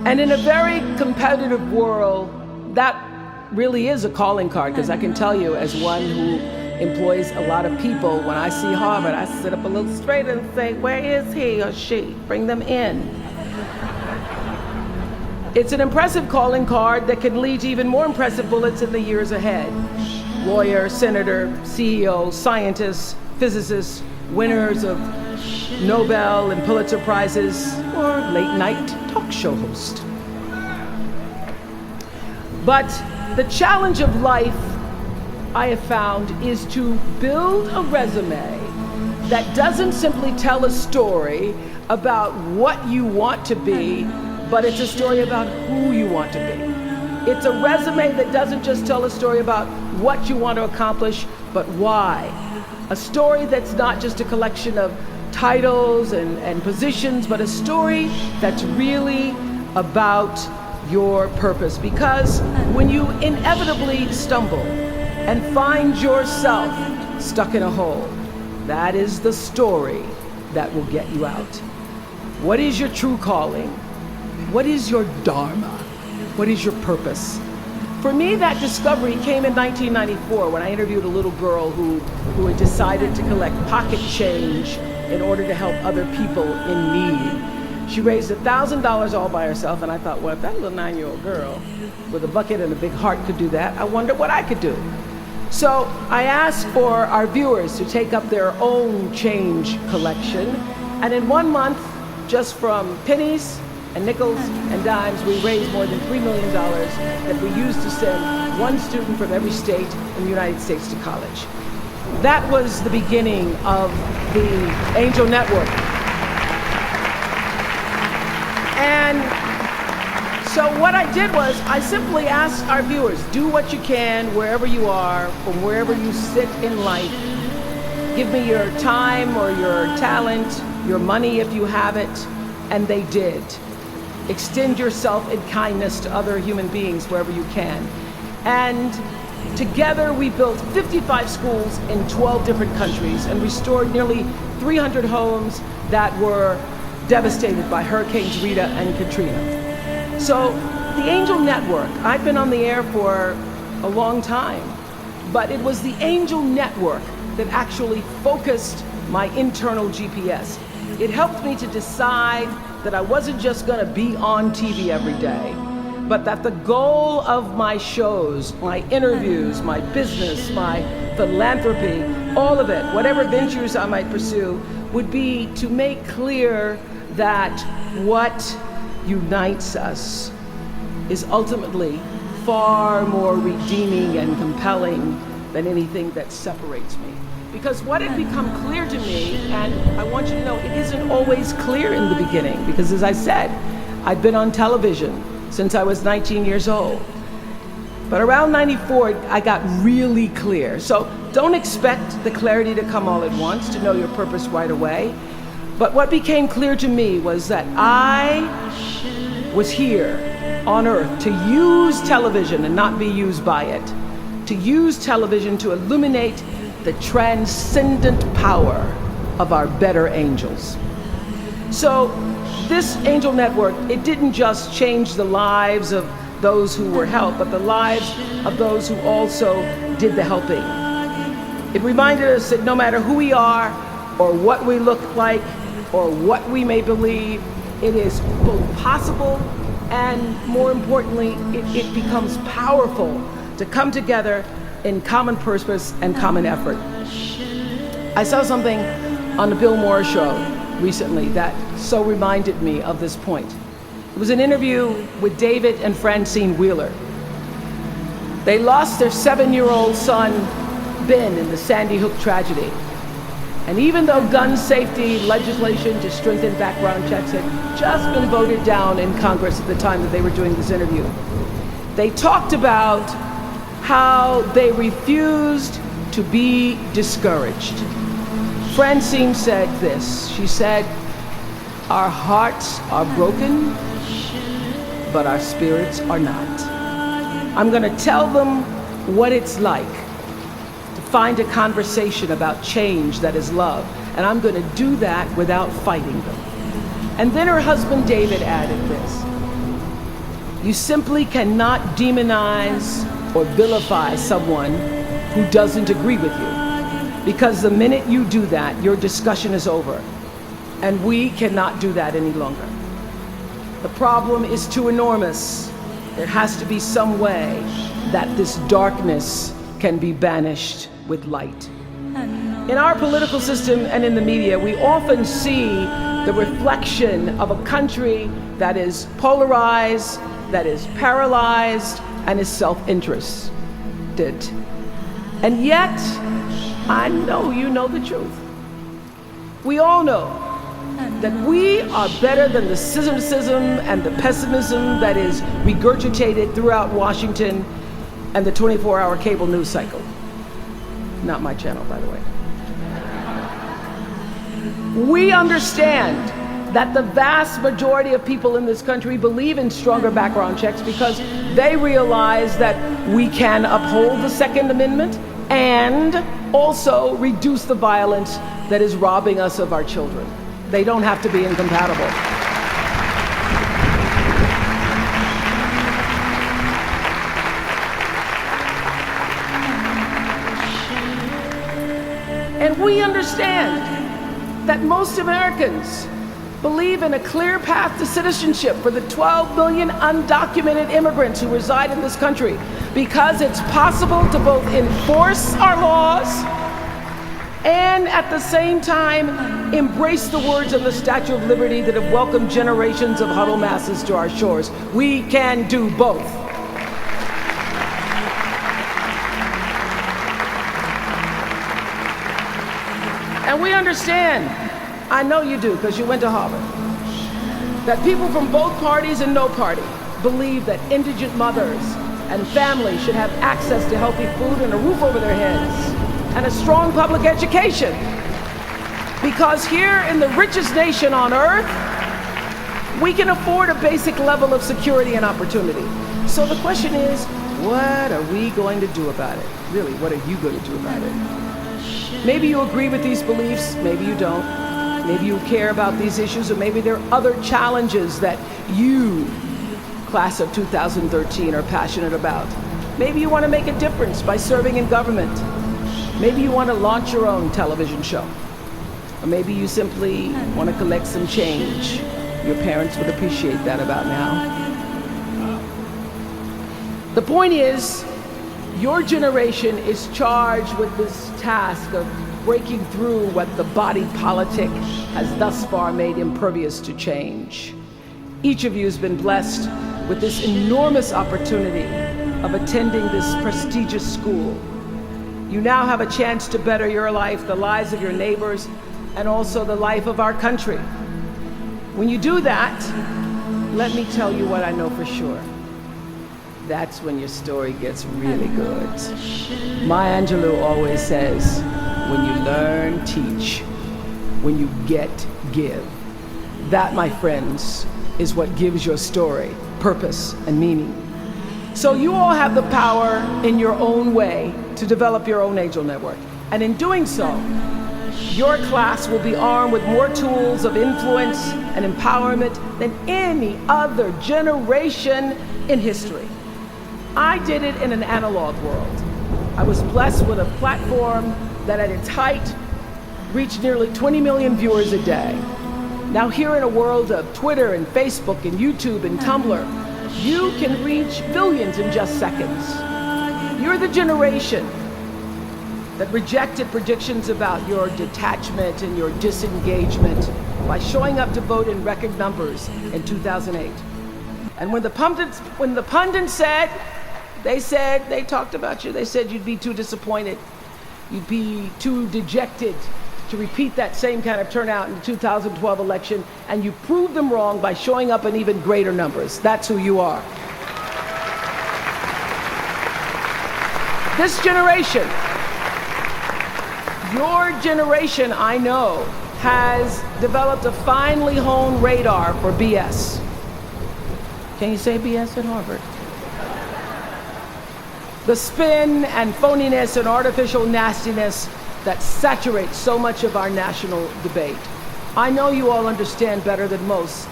And in a very competitive world, that really is a calling card, because I can tell you, as one who employs a lot of people, when I see Harvard, I sit up a little straighter and say, where is he or she? Bring them in. It's an impressive calling card that can lead to even more impressive bullets in the years ahead. Lawyer, senator, CEO, scientists, physicists, winners of Nobel and Pulitzer Prizes, or late-night talk show host. But the challenge of life, I have found, is to build a resume that doesn't simply tell a story about what you want to be, but it's a story about who you want to be. It's a resume that doesn't just tell a story about what you want to accomplish, but why. A story that's not just a collection of titles and positions, but a story that's really about your purpose. Because when you inevitably stumble and find yourself stuck in a hole, that is the story that will get you out. What is your true calling? What is your dharma? What is your purpose? For me, that discovery came in 1994 when I interviewed a little girl who had decided to collect pocket change in order to help other people in need. She raised $1,000 all by herself, and I thought, well, if that little 9-year-old girl with a bucket and a big heart could do that, I wonder what I could do. So I asked for our viewers to take up their own change collection, and in 1 month, just from pennies and nickels and dimes, we raised more than $3 million that we used to send one student from every state in the United States to college. That was the beginning of the Angel Network. And so what I did was I simply asked our viewers, do what you can wherever you are, from wherever you sit in life. Give me your time or your talent, your money if you have it, and they did. Extend yourself in kindness to other human beings wherever you can. And together we built 55 schools in 12 different countries and restored nearly 300 homes that were devastated by Hurricanes Rita and Katrina. So the Angel Network, I've been on the air for a long time, but it was the Angel Network that actually focused my internal GPS. It helped me to decide that I wasn't just gonna be on TV every day, but that the goal of my shows, my interviews, my business, my philanthropy, all of it, whatever ventures I might pursue, would be to make clear that what unites us is ultimately far more redeeming and compelling than anything that separates me. Because what had become clear to me, and I want you to know, it isn't always clear in the beginning, because as I said, I've been on television since I was 19 years old. But around 94, I got really clear. So don't expect the clarity to come all at once, to know your purpose right away. But what became clear to me was that I was here on earth to use television and not be used by it. To use television to illuminate the transcendent power of our better angels. So this Angel Network, it didn't just change the lives of those who were helped, but the lives of those who also did the helping. It reminded us that no matter who we are, or what we look like, or what we may believe, it is both possible and, more importantly, it becomes powerful to come together in common purpose and common effort. I saw something on the Bill Maher show recently that so reminded me of this point. It was an interview with David and Francine Wheeler. They lost their 7-year-old son, Ben, in the Sandy Hook tragedy. And even though gun safety legislation to strengthen background checks had just been voted down in Congress at the time that they were doing this interview, they talked about how they refused to be discouraged. Francine said this, she said, "Our hearts are broken, but our spirits are not. I'm gonna tell them what it's like to find a conversation about change that is love, and I'm gonna do that without fighting them." And then her husband David added this, You simply cannot demonize or vilify someone who doesn't agree with you, because the minute you do that, your discussion is over, and we cannot do that any longer. The problem is too enormous. There has to be some way that this darkness can be banished with light. In our political system and in the media, we often see the reflection of a country that is polarized, that is paralyzed, and is self-interested. And yet, I know you know the truth. We all know that we are better than the cynicism and the pessimism that is regurgitated throughout Washington and the 24-hour cable news cycle. Not my channel, by the way. We understand that the vast majority of people in this country believe in stronger background checks because they realize that we can uphold the Second Amendment and also reduce the violence that is robbing us of our children. They don't have to be incompatible. And we understand that most Americans believe in a clear path to citizenship for the 12 million undocumented immigrants who reside in this country, because it's possible to both enforce our laws and at the same time embrace the words of the Statue of Liberty that have welcomed generations of huddled masses to our shores. We can do both. And we understand, I know you do because you went to Harvard, that people from both parties and no party believe that indigent mothers and families should have access to healthy food and a roof over their heads and a strong public education. Because here in the richest nation on earth, we can afford a basic level of security and opportunity. So the question is, what are we going to do about it? Really, what are you going to do about it? Maybe you agree with these beliefs, maybe you don't. Maybe you care about these issues, or maybe there are other challenges that you, class of 2013, are passionate about. Maybe you want to make a difference by serving in government. Maybe you want to launch your own television show. Or maybe you simply want to collect some change. Your parents would appreciate that about now. The point is, your generation is charged with this task of breaking through what the body politic has thus far made impervious to change. Each of you has been blessed with this enormous opportunity of attending this prestigious school. You now have a chance to better your life, the lives of your neighbors, and also the life of our country. When you do that, let me tell you what I know for sure. That's when your story gets really good. Maya Angelou always says, when you learn, teach. When you get, give. That, my friends, is what gives your story purpose and meaning. So you all have the power in your own way to develop your own angel network. And in doing so, your class will be armed with more tools of influence and empowerment than any other generation in history. I did it in an analog world. I was blessed with a platform that at its height reached nearly 20 million viewers a day. Now here in a world of Twitter and Facebook and YouTube and Tumblr, you can reach billions in just seconds. You're the generation that rejected predictions about your detachment and your disengagement by showing up to vote in record numbers in 2008. And when the pundits said, they talked about you, they said you'd be too disappointed, you'd be too dejected to repeat that same kind of turnout in the 2012 election, and you proved them wrong by showing up in even greater numbers. That's who you are. This generation, your generation, I know, has developed a finely honed radar for BS. Can you say BS at Harvard? The spin and phoniness and artificial nastiness that saturates so much of our national debate. I know you all understand better than most